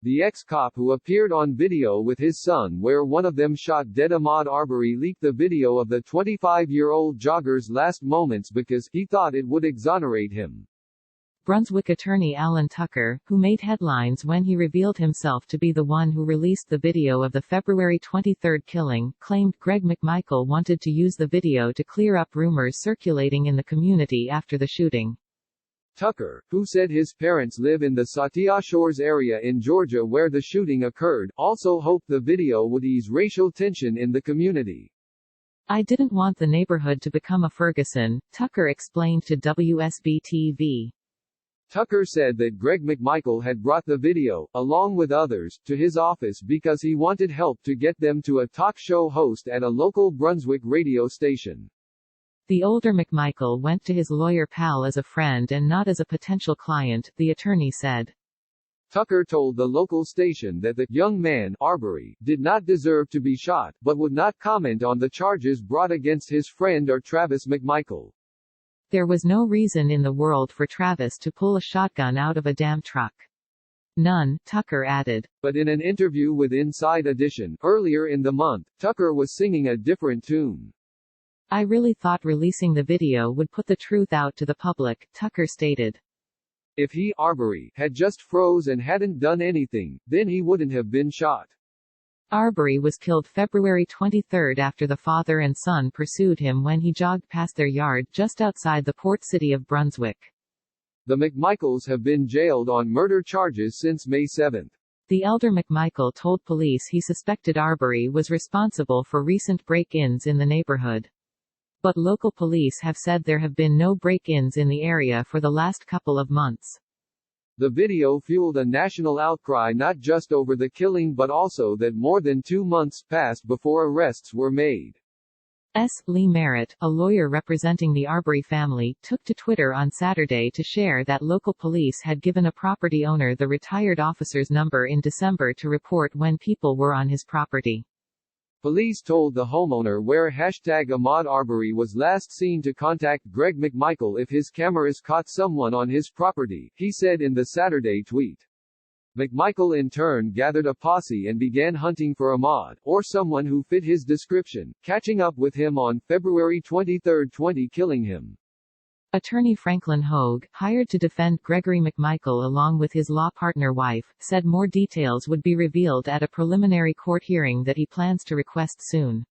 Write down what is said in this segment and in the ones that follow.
The ex-cop who appeared on video with his son where one of them shot dead Ahmaud Arbery leaked the video of the 25-year-old jogger's last moments because he thought it would exonerate him. Brunswick attorney Alan Tucker, who made headlines when he revealed himself to be the one who released the video of the February 23 killing, claimed Greg McMichael wanted to use the video to clear up rumors circulating in the community after the shooting. Tucker, who said his parents live in the Satya Shores area in Georgia where the shooting occurred, also hoped the video would ease racial tension in the community. "I didn't want the neighborhood to become a Ferguson," Tucker explained to WSB-TV. Tucker said that Greg McMichael had brought the video, along with others, to his office because he wanted help to get them to a talk show host at a local Brunswick radio station. The older McMichael went to his lawyer pal as a friend and not as a potential client, the attorney said. Tucker told the local station that the young man, Arbery, did not deserve to be shot, but would not comment on the charges brought against his friend or Travis McMichael. "There was no reason in the world for Travis to pull a shotgun out of a damn truck. None," Tucker added. But in an interview with Inside Edition, earlier in the month, Tucker was singing a different tune. "I really thought releasing the video would put the truth out to the public," Tucker stated. If he, Arbery, had just froze and hadn't done anything, then he wouldn't have been shot. Arbery was killed February 23 after the father and son pursued him when he jogged past their yard just outside the port city of Brunswick. The McMichaels have been jailed on murder charges since May 7. The elder McMichael told police he suspected Arbery was responsible for recent break-ins in the neighborhood. But local police have said there have been no break-ins in the area for the last couple of months. The video fueled a national outcry not just over the killing but also that more than 2 months passed before arrests were made. Lee Merritt, a lawyer representing the Arbery family, took to Twitter on Saturday to share that local police had given a property owner the retired officer's number in December to report when people were on his property. Police told the homeowner where #Ahmaud Arbery was last seen to contact Greg McMichael if his cameras caught someone on his property, he said in the Saturday tweet. McMichael in turn gathered a posse and began hunting for Ahmaud, or someone who fit his description, catching up with him on February 23, killing him. Attorney Franklin Hogue, hired to defend Gregory McMichael along with his law partner wife, said more details would be revealed at a preliminary court hearing that he plans to request soon.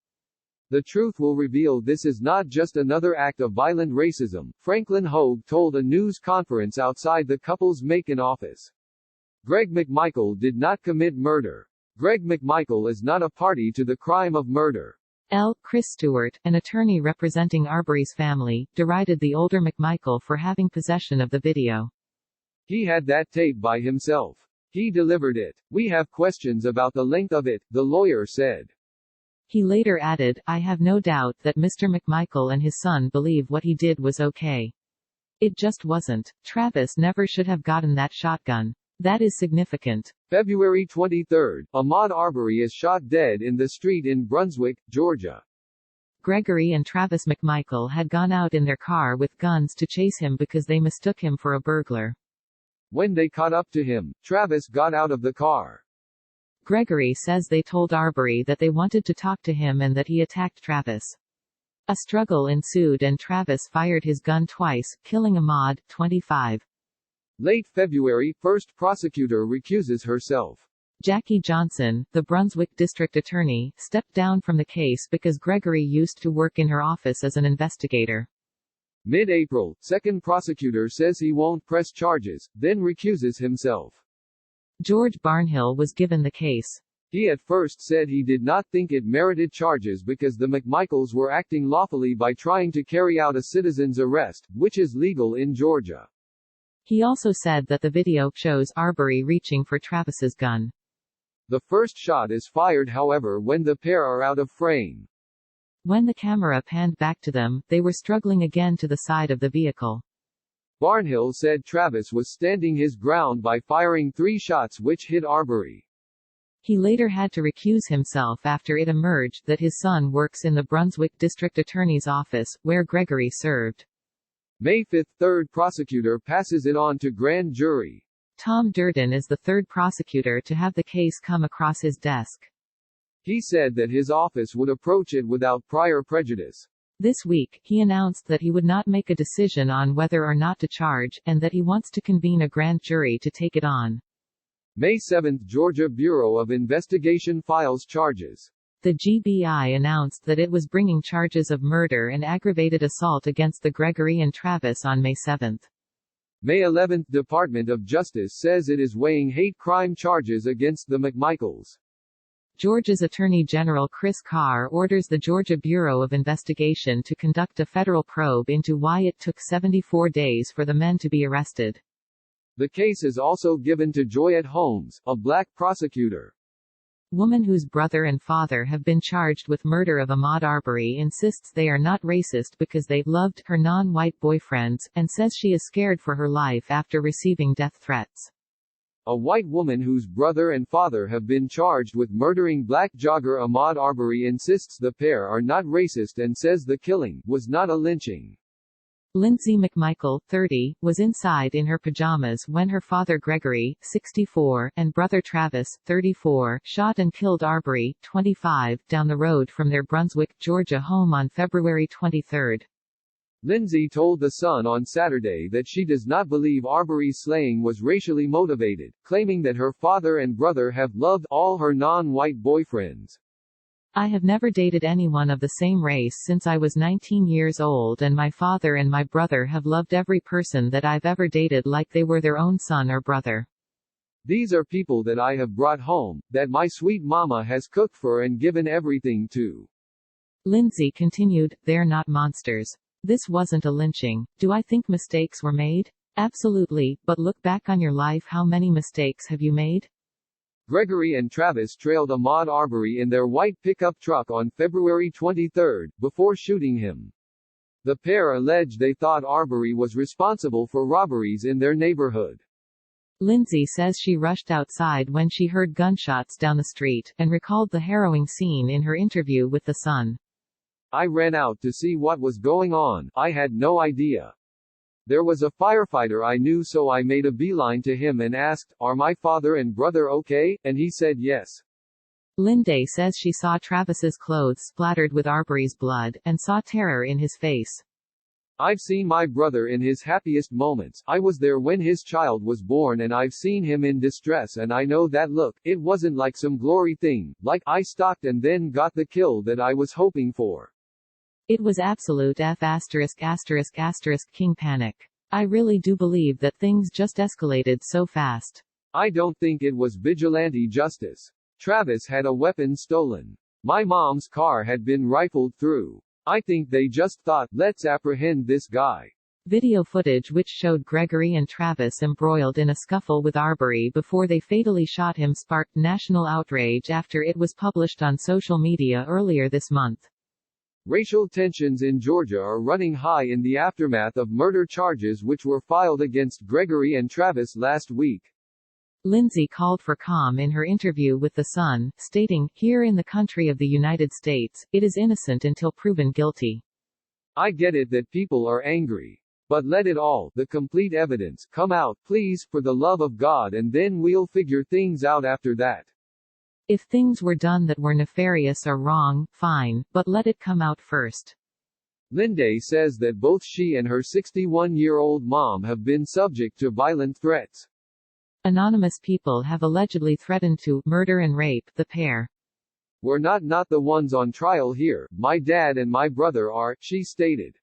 The truth will reveal this is not just another act of violent racism, Franklin Hogue told a news conference outside the couple's Macon office. Greg McMichael did not commit murder. Greg McMichael is not a party to the crime of murder. Chris Stewart, an attorney representing Arbery's family, derided the older McMichael for having possession of the video. He had that tape by himself. He delivered it. We have questions about the length of it, the lawyer said. He later added, "I have no doubt that Mr. McMichael and his son believe what he did was okay. It just wasn't. Travis never should have gotten that shotgun. That is significant." February 23, Ahmaud Arbery is shot dead in the street in Brunswick, Georgia. Gregory and Travis McMichael had gone out in their car with guns to chase him because they mistook him for a burglar. When they caught up to him, Travis got out of the car. Gregory says they told Arbery that they wanted to talk to him and that he attacked Travis. A struggle ensued and Travis fired his gun twice, killing Ahmaud, 25. Late February, first prosecutor recuses herself. Jackie Johnson, the Brunswick district attorney, stepped down from the case because Gregory used to work in her office as an investigator. Mid-April, second prosecutor says he won't press charges, then recuses himself. George Barnhill was given the case. He at first said he did not think it merited charges because the McMichaels were acting lawfully by trying to carry out a citizen's arrest, which is legal in Georgia. He also said that the video shows Arbery reaching for Travis's gun. The first shot is fired however when the pair are out of frame. When the camera panned back to them, they were struggling again to the side of the vehicle. Barnhill said Travis was standing his ground by firing 3 shots which hit Arbery. He later had to recuse himself after it emerged that his son works in the Brunswick District Attorney's office, where Gregory served. May 5, third prosecutor passes it on to grand jury. Tom Durden is the third prosecutor to have the case come across his desk. He said that his office would approach it without prior prejudice. This week, he announced that he would not make a decision on whether or not to charge, and that he wants to convene a grand jury to take it on. May 7, Georgia Bureau of Investigation files charges. The GBI announced that it was bringing charges of murder and aggravated assault against the Gregory and Travis on May 7. May 11, Department of Justice says it is weighing hate crime charges against the McMichaels. Georgia's Attorney General Chris Carr orders the Georgia Bureau of Investigation to conduct a federal probe into why it took 74 days for the men to be arrested. The case is also given to Joyette Holmes, a black prosecutor. Woman whose brother and father have been charged with murder of Ahmaud Arbery insists they are not racist because they loved her non-white boyfriends, and says she is scared for her life after receiving death threats. A white woman whose brother and father have been charged with murdering black jogger Ahmaud Arbery insists the pair are not racist and says the killing was not a lynching. Lindsay McMichael, 30, was inside in her pajamas when her father Gregory, 64, and brother Travis, 34, shot and killed Arbery, 25, down the road from their Brunswick, Georgia home on February 23. Lindsay told The Sun on Saturday that she does not believe Arbery's slaying was racially motivated, claiming that her father and brother have loved all her non-white boyfriends. I have never dated anyone of the same race since I was 19 years old, and my father and my brother have loved every person that I've ever dated like they were their own son or brother. These are people that I have brought home, that my sweet mama has cooked for and given everything to. Lindsay continued, they're not monsters. This wasn't a lynching. Do I think mistakes were made? Absolutely, but look back on your life. How many mistakes have you made? Gregory and Travis trailed Ahmaud Arbery in their white pickup truck on February 23, before shooting him. The pair alleged they thought Arbery was responsible for robberies in their neighborhood. Lindsay says she rushed outside when she heard gunshots down the street, and recalled the harrowing scene in her interview with The Sun. I ran out to see what was going on. I had no idea. There was a firefighter I knew, so I made a beeline to him and asked, "Are my father and brother okay?" And he said yes. Lindsay says she saw Travis's clothes splattered with Arbery's blood, and saw terror in his face. I've seen my brother in his happiest moments. I was there when his child was born, and I've seen him in distress, and I know that look. It wasn't like some glory thing, like I stalked and then got the kill that I was hoping for. It was absolute king panic. I really do believe that things just escalated so fast. I don't think it was vigilante justice. Travis had a weapon stolen. My mom's car had been rifled through. I think they just thought, let's apprehend this guy. Video footage which showed Gregory and Travis embroiled in a scuffle with Arbery before they fatally shot him sparked national outrage after it was published on social media earlier this month. Racial tensions in Georgia are running high in the aftermath of murder charges which were filed against Gregory and Travis last week. Lindsay called for calm in her interview with The Sun, stating, "Here in the country of the United States, it is innocent until proven guilty. I get it that people are angry. But let it all, the complete evidence, come out, please, for the love of God, and then we'll figure things out after that. If things were done that were nefarious or wrong, fine, but let it come out first." Lindsay says that both she and her 61-year-old mom have been subject to violent threats. Anonymous people have allegedly threatened to murder and rape the pair. We're not the ones on trial here. My dad and my brother are, she stated.